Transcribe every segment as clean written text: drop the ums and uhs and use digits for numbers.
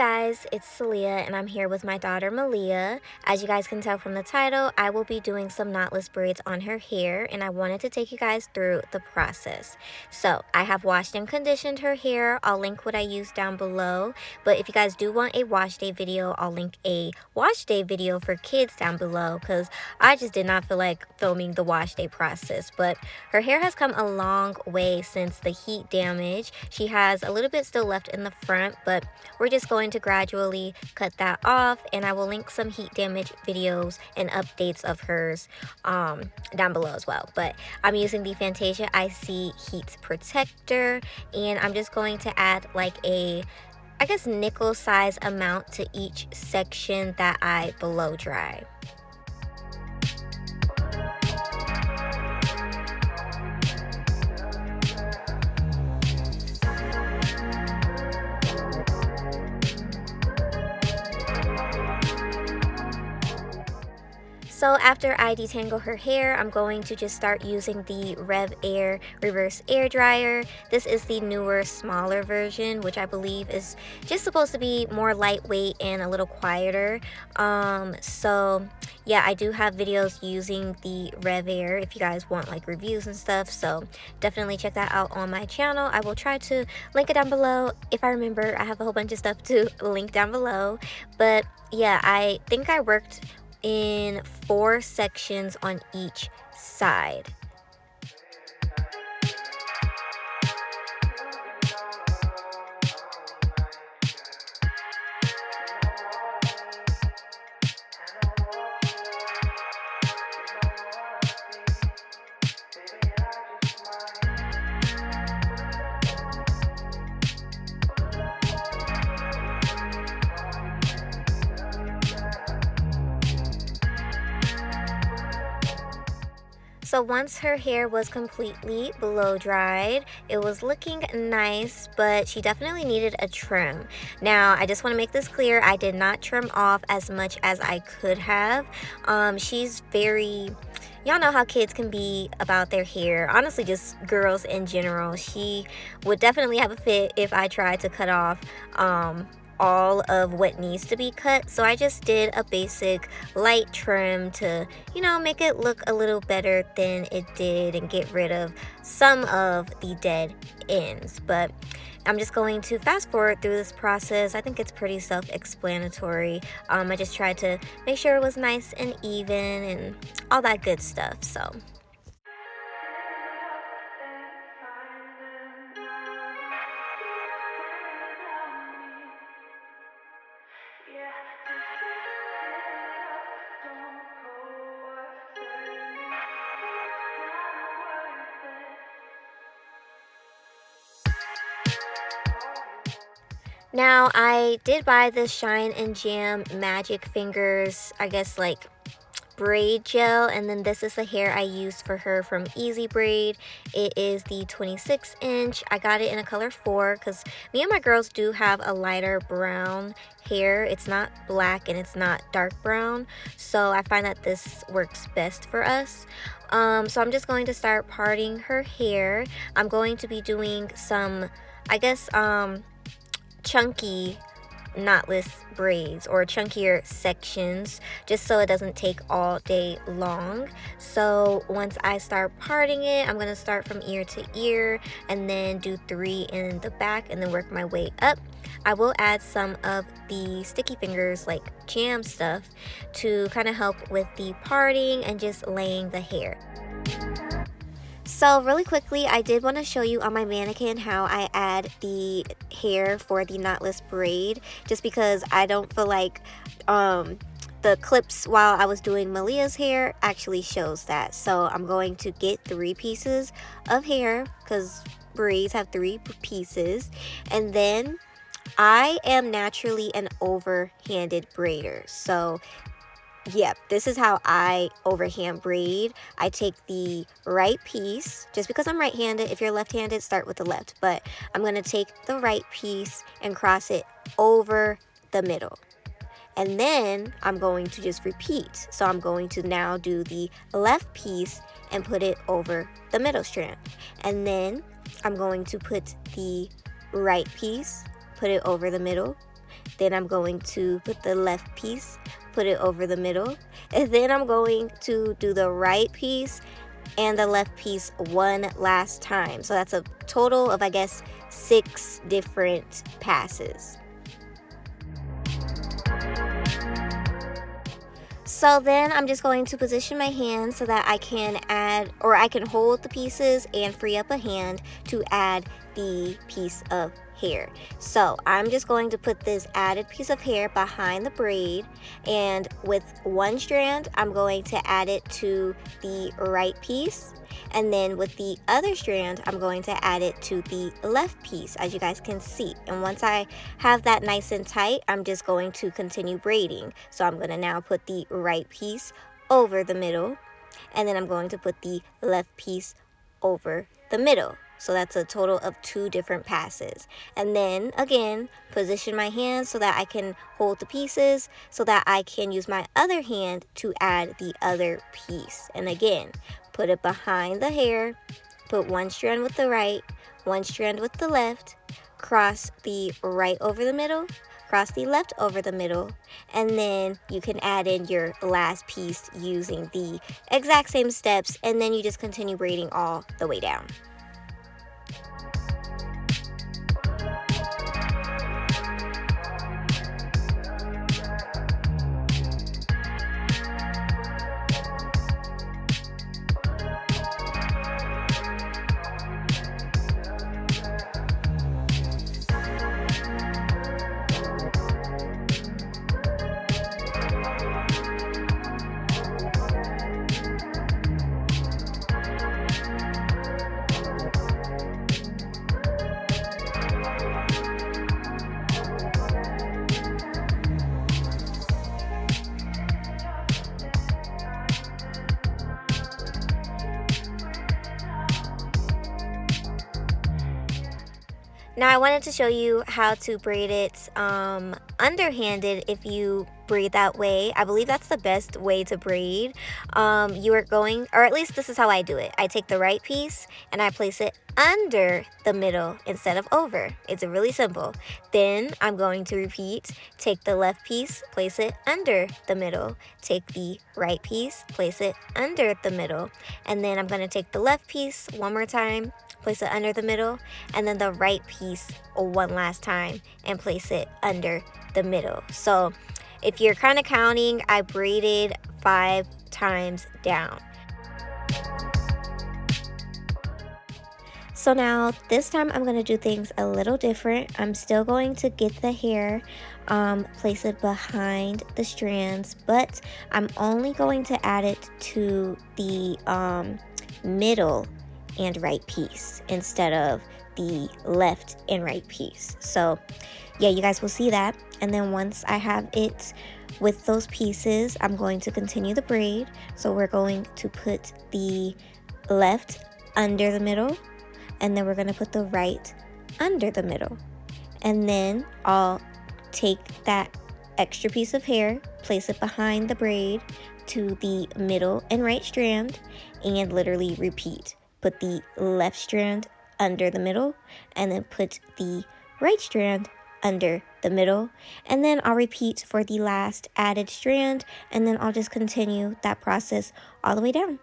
guys, it's Celia and I'm here with my daughter Malia. As you guys can tell from the title, I will be doing some knotless braids on her hair and I wanted to take you guys through the process. So I have washed and conditioned her hair. I'll link what I used down below, but if you guys do want a wash day video, I'll link a wash day video for kids down below because I just did not feel like filming the wash day process. But her hair has come a long way since the heat damage. She has a little bit still left in the front, but we're just going to gradually cut that off, and I will link some heat damage videos and updates of hers down below as well. But I'm using the Fantasia IC Heat Protector, and I'm just going to add like a, I guess, nickel size amount to each section that I blow dry. So after I detangle her hair, I'm going to just start using the RevAir reverse air dryer. This is the newer, smaller version, which I believe is just supposed to be more lightweight and a little quieter. So yeah, I do have videos using the RevAir if you guys want like reviews and stuff. So definitely check that out on my channel. I will try to link it down below. If I remember, I have a whole bunch of stuff to link down below. But yeah, I think I worked in 4 sections on each side. So once her hair was completely blow dried, it was looking nice, but she definitely needed a trim. Now, I just want to make this clear, I did not trim off as much as I could have. She's very, y'all know how kids can be about their hair. Honestly, just girls in general. She would definitely have a fit if I tried to cut off all of what needs to be cut. So I just did a basic light trim to, you know, make it look a little better than it did and get rid of some of the dead ends. But I'm just going to fast forward through this process. I think it's pretty self-explanatory. I just tried to make sure it was nice and even and all that good stuff. So now, I did buy this Shine and Jam Magic Fingers, I guess like braid gel, and then this is the hair I used for her from Easy Braid. It is the 26 inch. I got it in a color 4 because me and my girls do have a lighter brown hair. It's not black and it's not dark brown, so I find that this works best for us. So I'm just going to start parting her hair. I'm going to be doing some, I guess, chunky knotless braids or chunkier sections just so it doesn't take all day long. So once I start parting it, I'm going to start from ear to ear and then do 3 in the back and then work my way up. I will add some of the sticky fingers like jam stuff to kind of help with the parting and just laying the hair. So really quickly, I did want to show you on my mannequin how I add the hair for the knotless braid, just because I don't feel like the clips while I was doing Malia's hair actually shows that. So I'm going to get 3 pieces of hair because braids have 3 pieces, and then I am naturally an overhanded braider. So yep, this is how I overhand braid. I take the right piece, just because I'm right-handed. If you're left-handed, start with the left. But I'm going to take the right piece and cross it over the middle. And then I'm going to just repeat. So I'm going to now do the left piece and put it over the middle strand. And then I'm going to put the right piece, put it over the middle. Then I'm going to put the left piece, put it over the middle, and then I'm going to do the right piece and the left piece one last time. So that's a total of, I guess, 6 different passes. So then I'm just going to position my hand so that I can add, or I can hold the pieces and free up a hand to add the piece of hair. So I'm just going to put this added piece of hair behind the braid, and with one strand I'm going to add it to the right piece, and then with the other strand I'm going to add it to the left piece, as you guys can see. And once I have that nice and tight, I'm just going to continue braiding. So I'm going to now put the right piece over the middle, and then I'm going to put the left piece over the middle. So that's a total of 2 different passes. And then again, position my hand so that I can hold the pieces, so that I can use my other hand to add the other piece. And again, put it behind the hair, put one strand with the right, one strand with the left, cross the right over the middle, cross the left over the middle, and then you can add in your last piece using the exact same steps, and then you just continue braiding all the way down. Now I wanted to show you how to braid it underhanded if you braid that way. I believe that's the best way to braid. You are going, or at least this is how I do it. I take the right piece and I place it under the middle instead of over. It's really simple. Then I'm going to repeat, take the left piece, place it under the middle, take the right piece, place it under the middle, and then I'm going to take the left piece one more time, place it under the middle, and then the right piece one last time and place it under the middle. So if you're kind of counting, I braided 5 times down. So now this time I'm going to do things a little different. I'm still going to get the hair, place it behind the strands, but I'm only going to add it to the middle and right piece instead of the left and right piece. So yeah, you guys will see that. And then once I have it with those pieces, I'm going to continue the braid. So we're going to put the left under the middle, and then we're going to put the right under the middle. And then I'll take that extra piece of hair, place it behind the braid to the middle and right strand, and literally repeat. Put the left strand under the middle, and then put the right strand under the middle, and then I'll repeat for the last added strand, and then I'll just continue that process all the way down.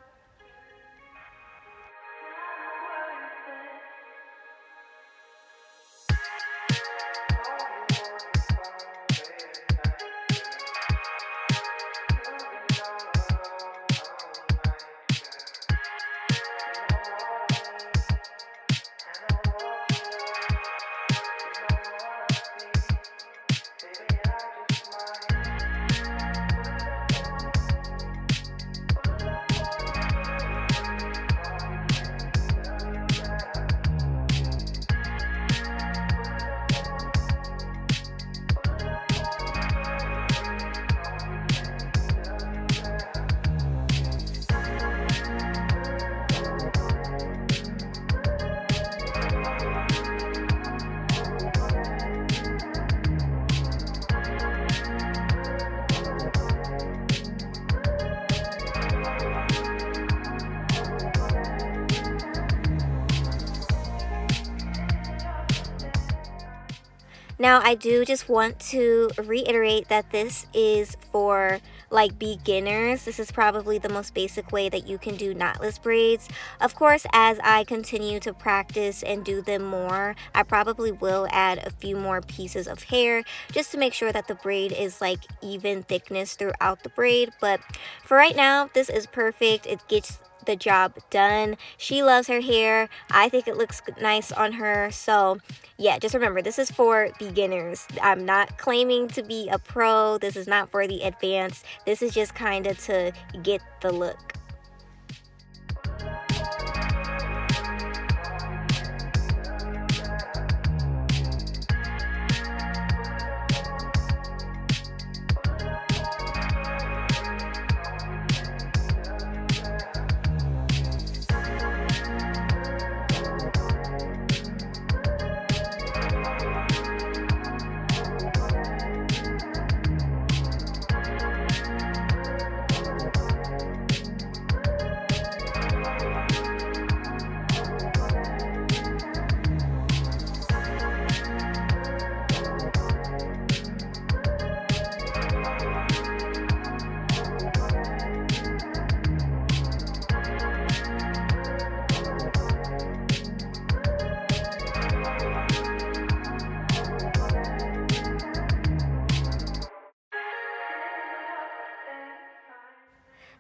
Now, I do just want to reiterate that this is for like beginners. This is probably the most basic way that you can do knotless braids. Of course, as I continue to practice and do them more, I probably will add a few more pieces of hair just to make sure that the braid is like even thickness throughout the braid. But for right now, this is perfect. It gets the job done. She loves her hair. I think it looks nice on her. So yeah, just remember, this is for beginners. I'm not claiming to be a pro. This is not for the advanced. This is just kind of to get the look.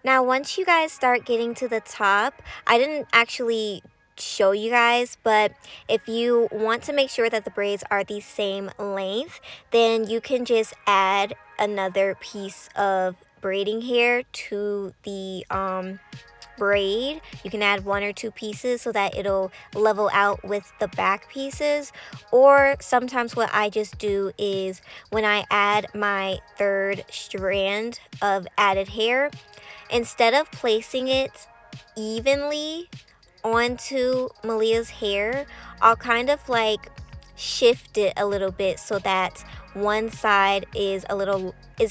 Now, once you guys start getting to the top, I didn't actually show you guys, but if you want to make sure that the braids are the same length, then you can just add another piece of braiding hair to the braid. You can add 1 or 2 pieces so that it'll level out with the back pieces. Or sometimes what I just do is when I add my 3rd strand of added hair, instead of placing it evenly onto Malia's hair, I'll kind of like shift it a little bit so that one side is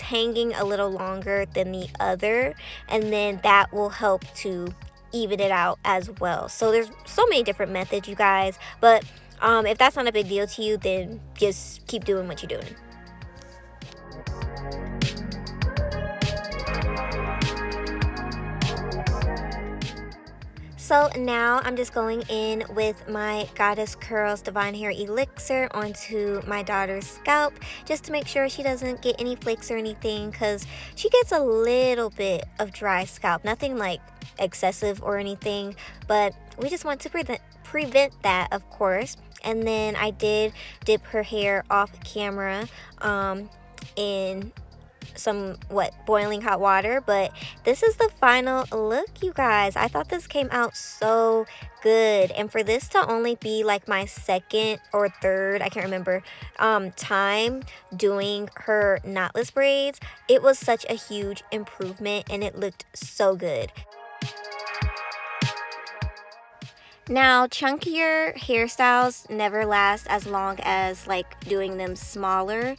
hanging a little longer than the other, and then that will help to even it out as well. So there's so many different methods, you guys, but if that's not a big deal to you, then just keep doing what you're doing. So now I'm just going in with my Goddess Curls Divine Hair Elixir onto my daughter's scalp just to make sure she doesn't get any flakes or anything, because she gets a little bit of dry scalp. Nothing like excessive or anything, but we just want to prevent that, of course. And then I did dip her hair off camera in some boiling hot water, but this is the final look, you guys. I thought this came out so good, and for this to only be like my 2nd or 3rd, I can't remember, time doing her knotless braids, it was such a huge improvement and it looked so good. Now, chunkier hairstyles never last as long as like doing them smaller.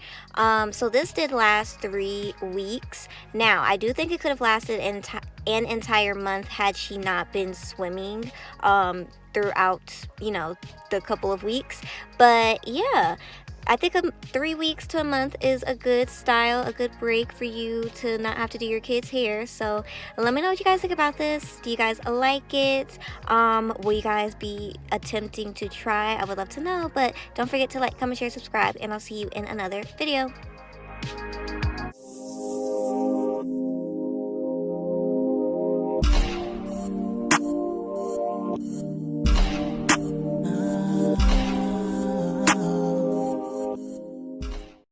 So this did last 3 weeks. Now, I do think it could have lasted an entire month had she not been swimming throughout, the couple of weeks. But yeah, I think 3 weeks to a month is a good style, a good break for you to not have to do your kids' hair. So let me know what you guys think about this. Do you guys like it? Will you guys be attempting to try? I would love to know. But don't forget to like, comment, share, subscribe, and I'll see you in another video.